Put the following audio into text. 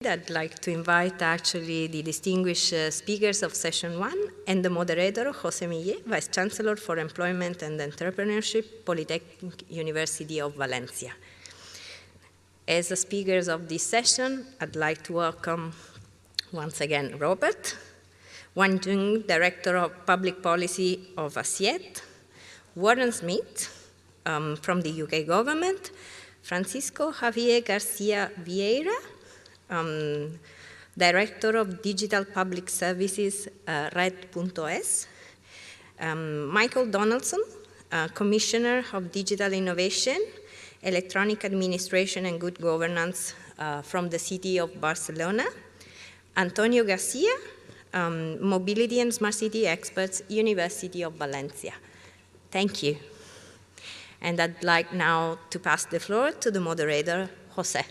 I'd like to invite actually the distinguished speakers of session 1 and the moderator, José Millet, Vice Chancellor for Employment and Entrepreneurship, Polytechnic University of Valencia. As the speakers of this session, I'd like to welcome once again Robert, Wan Jung, Director of Public Policy of ASIET, Warren Smith from the UK government, Francisco Javier Garcia Vieira, Director of Digital Public Services, Red.es, Michael Donaldson, Commissioner of Digital Innovation, Electronic Administration and Good Governance from the city of Barcelona, Antonio Garcia, Mobility and Smart City Experts, University of Valencia. Thank you. And I'd like now to pass the floor to the moderator, José.